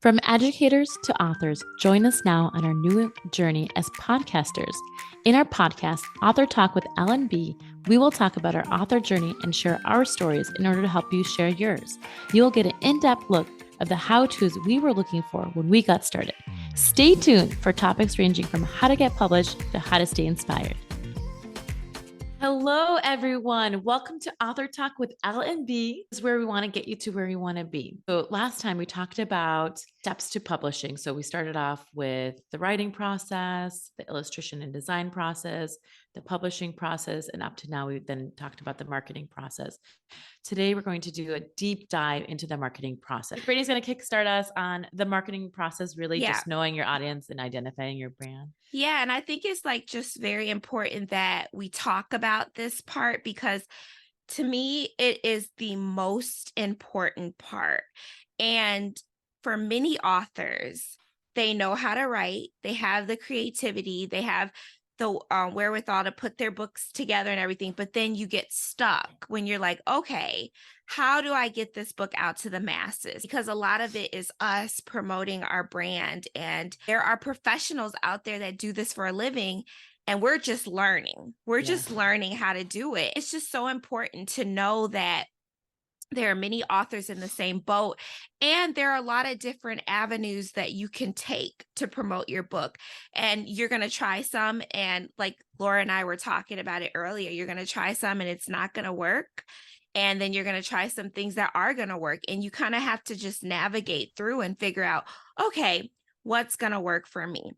From educators to authors, join us now on our new journey as podcasters. In our podcast, Author Talk with L&B, we will talk about our author journey and share our stories in order to help you share yours. You will get an in-depth look of the how-tos we were looking for when we got started. Stay tuned for topics ranging from how to get published to how to stay inspired. Hello, everyone. Welcome to Author Talk with L&B. This is where we want to get you to where you want to be. So last time we talked about steps to publishing. So we started off with the writing process, the illustration and design process, the publishing process, and up to now we then talked about the marketing process. Today, we're going to do a deep dive into the marketing process. Brittany's going to kickstart us on the marketing process, really just knowing your audience and identifying your brand. Yeah, and I think it's just very important that we talk about this part because to me, it is the most important part. And for many authors, they know how to write, they have the creativity, they have the wherewithal to put their books together and everything. But then you get stuck when you're like, okay, how do I get this book out to the masses? Because a lot of it is us promoting our brand. And there are professionals out there that do this for a living. And we're just learning. We're just learning how to do it. It's just so important to know that there are many authors in the same boat, and there are a lot of different avenues that you can take to promote your book. And you're going to try some, and like Laura and I were talking about it earlier, you're going to try some and it's not going to work. And then you're going to try some things that are going to work. And you kind of have to just navigate through and figure out, okay, what's going to work for me?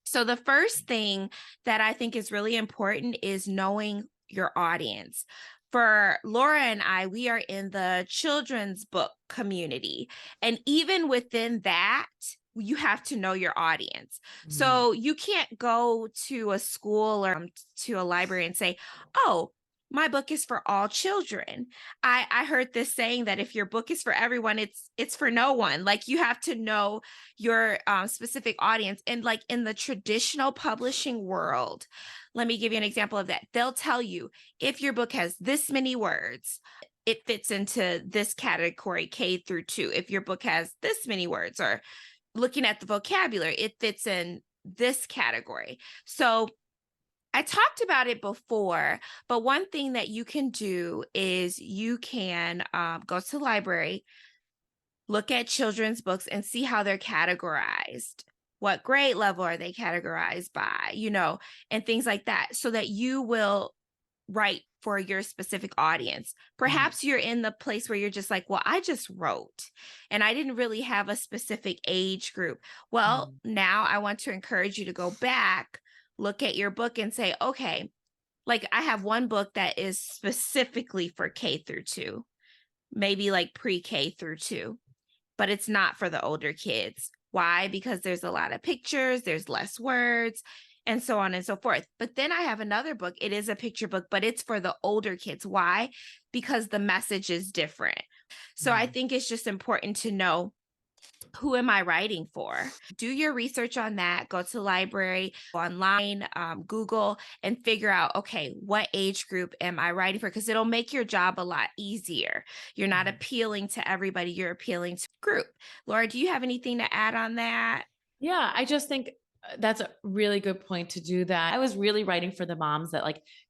So the first thing that I think is really important is knowing your audience. For Laura and I, we are in the children's book community. And even within that, you have to know your audience. Mm-hmm. So you can't go to a school or to a library and say, oh, my book is for all children. I heard this saying that if your book is for everyone, it's for no one. Like, you have to know your specific audience. And like in the traditional publishing world, let me give you an example of that. They'll tell you if your book has this many words, it fits into this category, K through 2. If your book has this many words, or looking at the vocabulary, it fits in this category. So I talked about it before, but one thing that you can do is you can go to the library, look at children's books and see how they're categorized. What grade level are they categorized by, and things like that, so that you will write for your specific audience. Perhaps you're in the place where you're just like, well, I just wrote and I didn't really have a specific age group. Well, now I want to encourage you to go back, look at your book and say, okay, like I have one book that is specifically for K through 2, maybe like pre-K through 2, but it's not for the older kids. Why? Because there's a lot of pictures, there's less words, and so on and so forth. But then I have another book. It is a picture book, but it's for the older kids. Why? Because the message is different. So I think it's just important to know, who am I writing for? Do your research on that. Go to the library, online, Google, and figure out, okay, what age group am I writing for? Because it'll make your job a lot easier. You're not appealing to everybody. You're appealing to a group. Laura, do you have anything to add on that? Yeah, I just think that's a really good point to do that. I was really writing for the moms that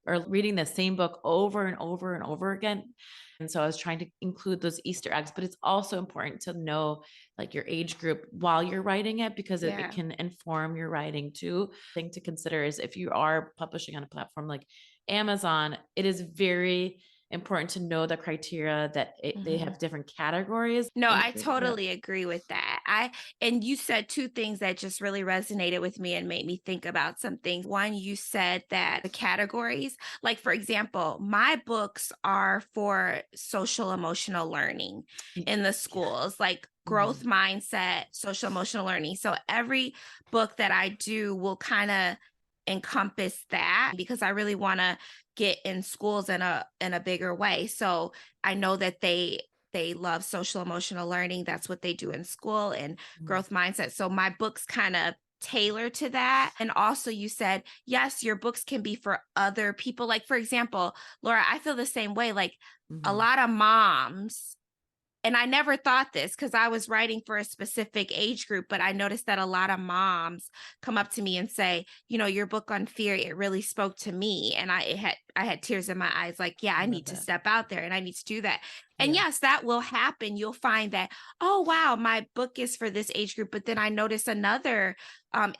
are reading the same book over and over and over again. And so I was trying to include those Easter eggs, but it's also important to know like your age group while you're writing it, because it can inform your writing too. Thing to consider is if you are publishing on a platform like Amazon, it is very important to know the criteria that they have different categories. No, I totally agree with that. And you said two things that just really resonated with me and made me think about some things. One, you said that the categories, like for example, my books are for social emotional learning in the schools, like growth mindset, social emotional learning. So every book that I do will kind of encompass that, because I really want to get in schools in a bigger way. So I know that they love social emotional learning. That's what they do in school, and growth mindset. So my books kind of tailor to that. And also you said, yes, your books can be for other people. Like, for example, Laura, I feel the same way. Like a lot of moms And I never thought this because I was writing for a specific age group, but I noticed that a lot of moms come up to me and say, your book on fear, it really spoke to me. And I had tears in my eyes, like, yeah, I I love need to that. step out there and I need to do that. And Yeah. yes, that will happen. You'll find that, oh wow, my book is for this age group, but then I notice another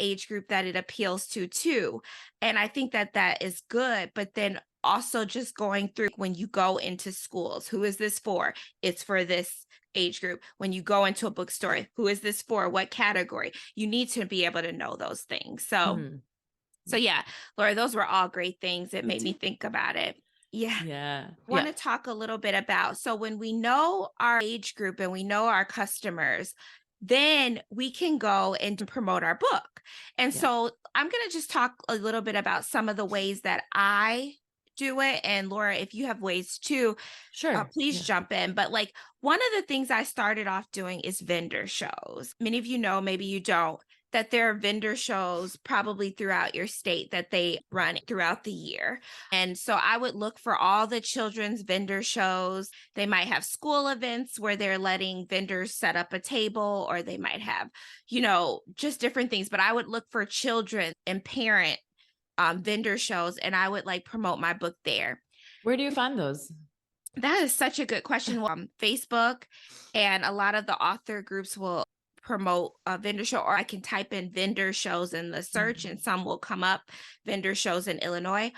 age group that it appeals to too. And I think that that is good. But then also just going through when you go into schools, who is this for? It's for this age group. When you go into a bookstore, who is this for? What category? You need to be able to know those things. So, Mhm. so yeah, Laura, those were all great things. It Me made me too. think about it. Yeah. Yeah. Want Yeah. to talk a little bit about so when we know our age group and we know our customers, then we can go and promote our book. And Yeah. so I'm going to just talk a little bit about some of the ways that I do it. And Laura, if you have ways too, Sure. please Yeah. jump in. But like one of the things I started off doing is vendor shows. Many of you know, maybe you don't, that there are vendor shows probably throughout your state that they run throughout the year. And so I would look for all the children's vendor shows. They might have school events where they're letting vendors set up a table, or they might have, just different things. But I would look for children and parent vendor shows, and I would like promote my book there. Where do you find those? That is such a good question. Facebook and a lot of the author groups will promote a vendor show, or I can type in vendor shows in the search and Mhm. some will come up, vendor shows in Illinois.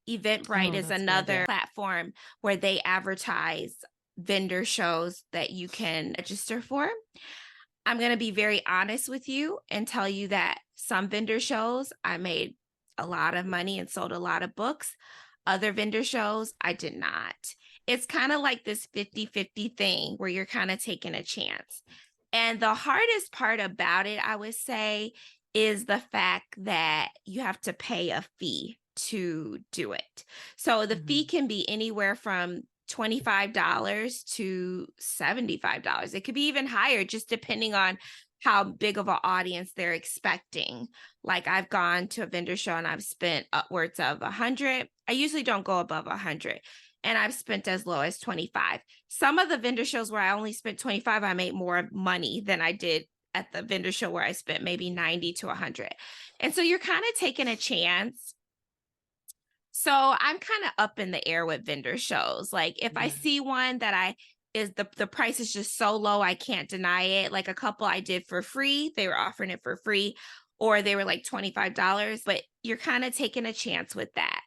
Eventbrite Oh, is that's a good another idea. platform where they advertise vendor shows that you can register for. I'm going to be very honest with you and tell you that some vendor shows I made a lot of money and sold a lot of books. Other vendor shows I did not. It's kind of like this 50-50 thing where you're kind of taking a chance. And the hardest part about it, I would say, is the fact that you have to pay a fee to do it. So the fee Mhm. can be anywhere from $25 to $75. It could be even higher, just depending on how big of an audience they're expecting. Like I've gone to a vendor show and I've spent upwards of 100. I usually don't go above 100. And I've spent as low as 25. Some of the vendor shows where I only spent 25, I made more money than I did at the vendor show where I spent maybe 90 to 100. And so you're kind of taking a chance. So I'm kind of up in the air with vendor shows. Like if I Yeah. see one that I is the price is just so low I can't deny it. Like a couple I did for free, they were offering it for free, or they were like $25, but you're kind of taking a chance with that.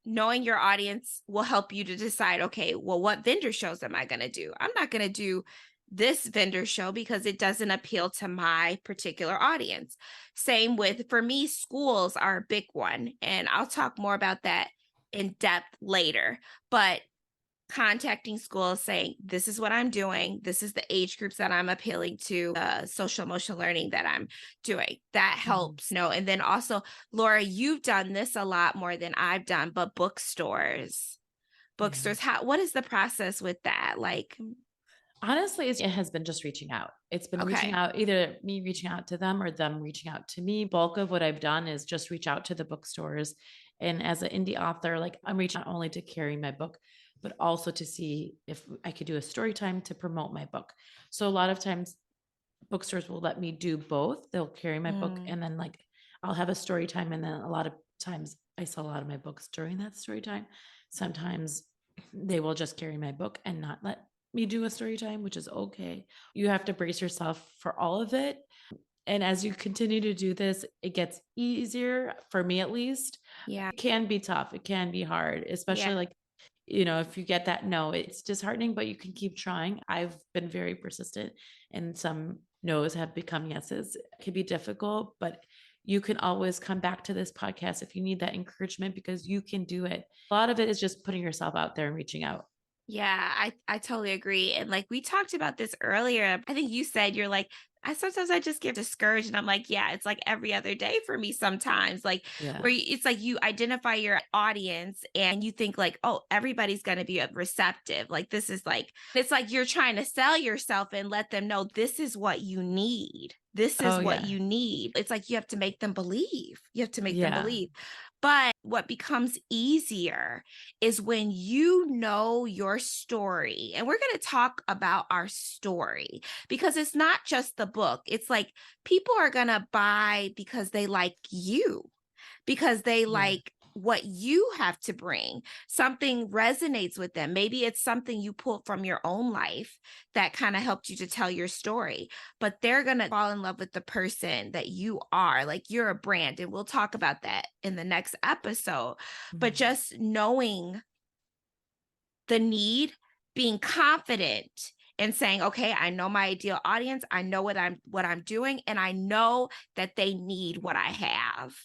Knowing your audience will help you to decide, okay, well, what vendor shows am I going to do? I'm not going to do this vendor show because it doesn't appeal to my particular audience. Same with, for me, schools are a big one. And I'll talk more about that in depth later. But contacting schools saying, this is what I'm doing, this is the age groups that I'm appealing to, social emotional learning that I'm doing, that Mhm. helps. And then also, Laura, you've done this a lot more than I've done, but Yeah. bookstores, what is the process with that? Like, Honestly, it has been just reaching out. It's been reaching okay. out, either me reaching out to them or them reaching out to me. Bulk of what I've done is just reach out to the bookstores. And as an indie author, like I'm reaching out not only to carry my book, but also to see if I could do a story time to promote my book. So a lot of times bookstores will let me do both. They'll carry my book Mm, and then like I'll have a story time. And then a lot of times I sell a lot of my books during that story time. Sometimes they will just carry my book and not let me do a story time, which is okay. You have to brace yourself for all of it. And as you continue to do this, it gets easier for me at least. yeah. It can be tough. It can be hard, Yeah. especially like, if you get that no, it's disheartening, but you can keep trying. I've been very persistent and some no's have become yeses. It can be difficult, but you can always come back to this podcast if you need that encouragement because you can do it. A lot of it is just putting yourself out there and reaching out. Yeah, I totally agree. And like we talked about this earlier. I think you said you're like, I just get discouraged. And I'm like, yeah, it's like every other day for me sometimes. Like Yeah. where it's like you identify your audience and you think like, oh, everybody's gonna be receptive. Like this is like it's like you're trying to sell yourself and let them know this is what you need. This is Oh what yeah. you need. It's like you have to make them believe. You have to make them Yeah. believe. But what becomes easier is when you know your story. And we're going to talk about our story because it's not just the book. It's like people are going to buy because they like you, because they Yeah. like what you have to bring. Something resonates with them. Maybe it's something you pulled from your own life that kind of helped you to tell your story, but they're going to fall in love with the person that you are. Like you're a brand. And we'll talk about that in the next episode. But Mhm. just knowing the need, being confident and saying, okay, I know my ideal audience, I know what I'm doing, and I know that they need what I have.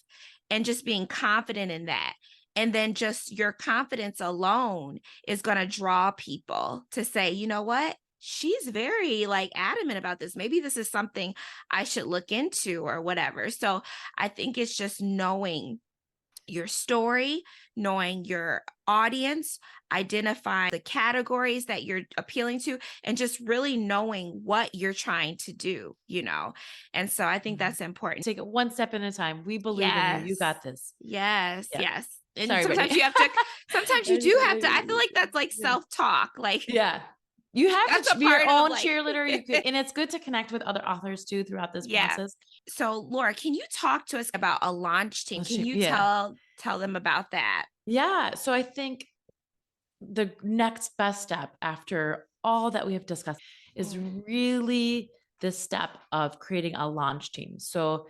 And just being confident in that. And then just your confidence alone is going to draw people to say, you know what? She's very like adamant about this. Maybe this is something I should look into or whatever. So I think it's just knowing your story, knowing your audience, identifying the categories that you're appealing to, and just really knowing what you're trying to do, you know? And so I think Mhm. that's important. Take it one step at a time. We believe in you. You Yes. got this. Yes. Yeah. Yes. And Sorry, Brittany. sometimes you do have to, I feel like that's like Yeah. self-talk. Like Yeah. You have to that's a be your part of own like, cheerleader. You could, and it's good to connect with other authors too throughout this yeah. process. So Laura, can you talk to us about a launch team? Oh, Can you yeah. tell them about that? Yeah. So I think the next best step after all that we have discussed is Mm, really the step of creating a launch team. So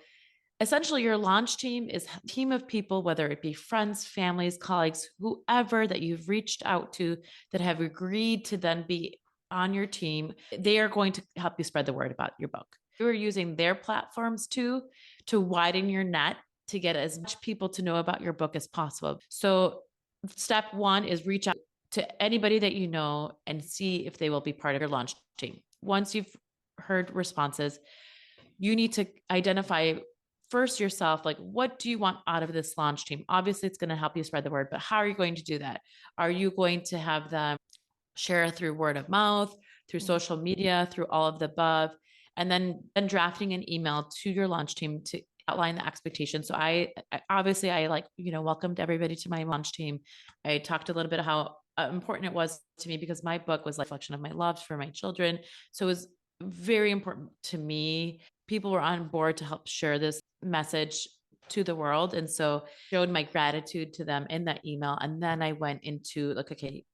essentially your launch team is a team of people, whether it be friends, families, colleagues, whoever that you've reached out to that have agreed to then be on your team. They are going to help you spread the word about your book. You're using their platforms too to widen your net to get as much people to know about your book as possible. So step one is reach out to anybody that you know and see if they will be part of your launch team. Once you've heard responses, you need to identify first yourself, like, what do you want out of this launch team? Obviously it's going to help you spread the word, but how are you going to do that? Are you going to have them share through word of mouth, through mm, social media, through all of the above, and then drafting an email to your launch team to outline the expectations. So obviously I like, welcomed everybody to my launch team. I talked a little bit how important it was to me because my book was like a reflection of my love for my children. So it was very important to me. People were on board to help share this message to the world. And so showed my gratitude to them in that email. And then I went into like, okay,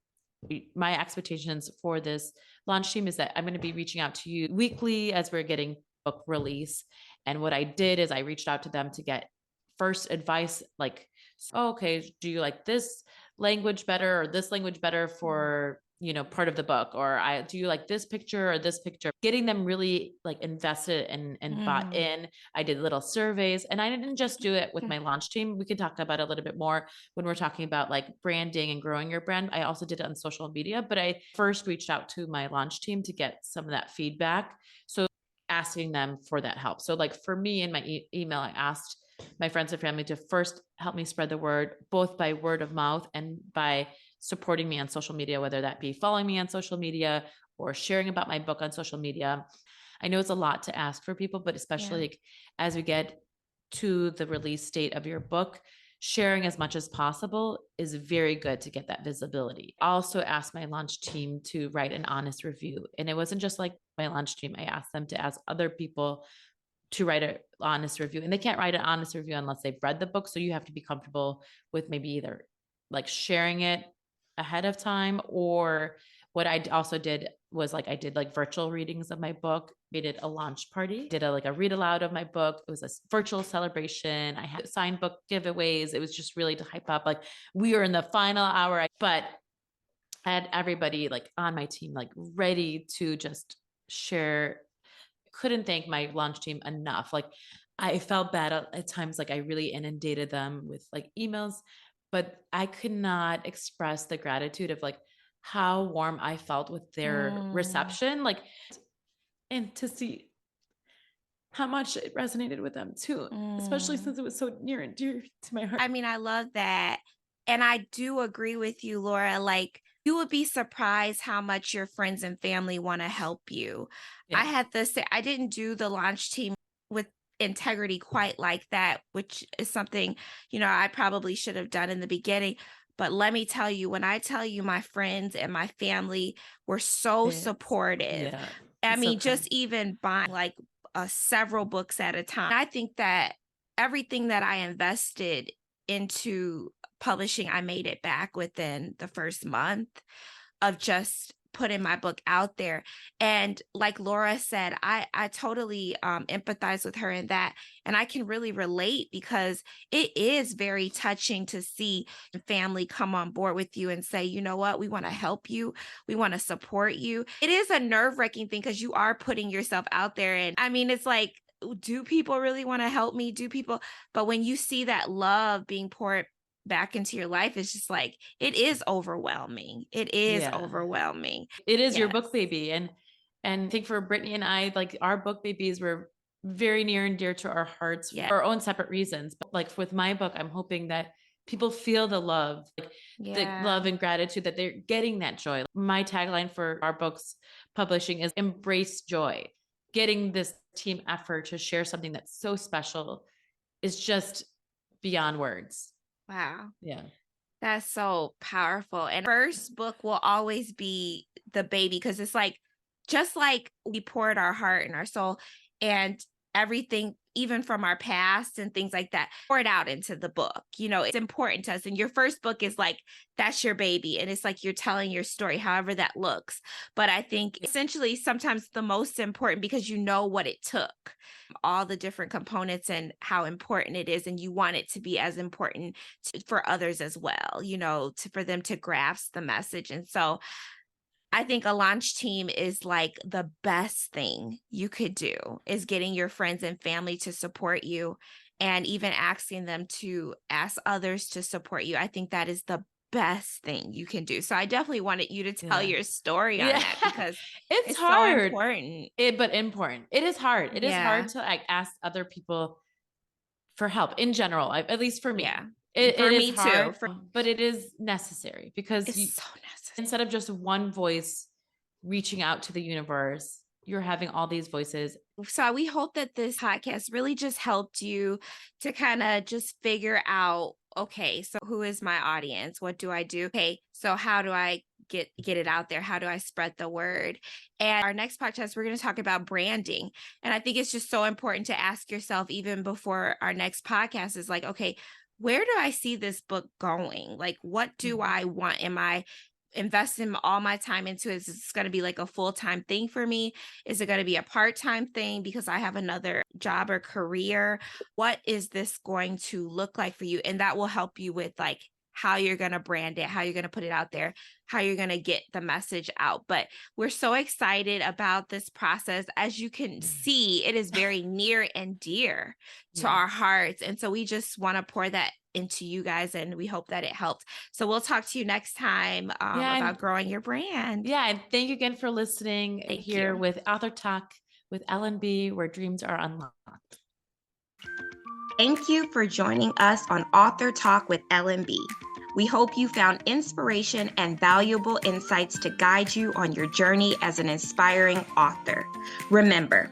my expectations for this launch team is that I'm going to be reaching out to you weekly as we're getting book release. And what I did is I reached out to them to get first advice, like, oh, okay, do you like this language better or this language better mm, for, part of the book? Or do you like this picture or this picture? Getting them really like invested and bought mm, in. I did little surveys and I didn't just do it with mm, my launch team. We can talk about it a little bit more when we're talking about like branding and growing your brand. I also did it on social media, but I first reached out to my launch team to get some of that feedback. So asking them for that help. So like for me in my email, I asked my friends and family to first help me spread the word, both by word of mouth and by supporting me on social media, whether that be following me on social media or sharing about my book on social media. I know it's a lot to ask for people, but especially yeah. like as we get to the release date of your book, sharing as much as possible is very good to get that visibility. I also asked my launch team to write an honest review. And it wasn't just like my launch team, I asked them to ask other people to write an honest review. And they can't write an honest review unless they've read the book. So you have to be comfortable with maybe either like sharing it ahead of time, or what I also did was like I did like virtual readings of my book. We did a launch party, did a like a read aloud of my book. It was a virtual celebration. I had signed book giveaways. It was just really to hype up. Like we were in the final hour, but I had everybody like on my team like ready to just share. Couldn't thank my launch team enough. Like I felt bad at times, like I really inundated them with like emails, but I could not express the gratitude of like how warm I felt with their Mm, reception. Like, and to see how much it resonated with them too, especially mm. since it was so near and dear to my heart. I mean, I love that. And I do agree with you, Laura. Like, you would be surprised how much your friends and family want to help you. I Yeah. had this, I didn't do the launch team with integrity quite like that, which is something, I probably should have done in the beginning. But let me tell you, when I tell you my friends and my family were so It's, supportive, yeah, I it's so mean, kind. just even buying like several books at a time. I think that everything that I invested into publishing, I made it back within the first month of just putting my book out there. And like Laura said, I totally empathize with her in that. And I can really relate because it is very touching to see family come on board with you and say, you know what, we want to help you. We want to support you. It is a nerve-wracking thing because you are putting yourself out there. And I mean, it's like, do people really want to help me? But when you see that love being poured back into your life, it's just like, it is overwhelming. It is Yeah. overwhelming. It is your Yes. book baby. And I think for Brittany and I, like our book babies were very near and dear to our hearts Yeah. for our own separate reasons. But like with my book, I'm hoping that people feel the love, like the Yeah. love and gratitude that they're getting that joy. My tagline for our books publishing is embrace joy. Getting this team effort to share something that's so special is just beyond words. Wow. Yeah. That's so powerful. And first book will always be the baby because it's like, just like we poured our heart and our soul and everything, even from our past and things like that, pour it out into the book. It's important to us. And your first book is like, that's your baby. And it's like you're telling your story, however that looks. But I think essentially sometimes the most important because you know what it took, all the different components and how important it is. And you want it to be as important for others as well, for them to grasp the message. And so I think a launch team is like the best thing you could do is getting your friends and family to support you and even asking them to ask others to support you. I think that is the best thing you can do. So I definitely wanted you to tell Yeah. your story on Yeah. that because It's it's so hard. important. But important. It is hard. It is Yeah. hard to like ask other people for help in general, at least for Yeah. me. It For is me too. hard, but it is necessary because It's so necessary. instead of just one voice reaching out to the universe, you're having all these voices. So we hope that this podcast really just helped you to kind of just figure out, okay, so who is my audience? What do I do? Okay, so how do I get it out there? How do I spread the word? And our next podcast, we're going to talk about branding. And I think it's just so important to ask yourself, even before our next podcast, is like, okay, where do I see this book going? Like, what do I want? Am I investing all my time into it? Is this going to be like a full-time thing for me? Is it going to be a part-time thing because I have another job or career? What is this going to look like for you? And that will help you with like how you're going to brand it, how you're going to put it out there, how you're going to get the message out. But we're so excited about this process. As you can see, it is very near and dear to our hearts. And so we just want to pour that into you guys, and we hope that it helped. So we'll talk to you next time about growing your brand. Yeah, and thank you again for listening here you. with Author Talk with L&B, where dreams are unlocked. Thank you for joining us on Author Talk with L&B. We hope you found inspiration and valuable insights to guide you on your journey as an inspiring author. Remember,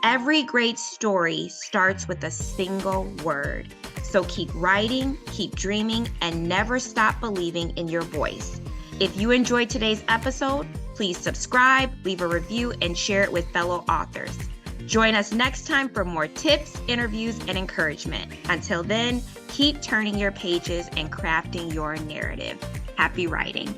every great story starts with a single word. So keep writing, keep dreaming, and never stop believing in your voice. If you enjoyed today's episode, please subscribe, leave a review, and share it with fellow authors. Join us next time for more tips, interviews, and encouragement. Until then, keep turning your pages and crafting your narrative. Happy writing.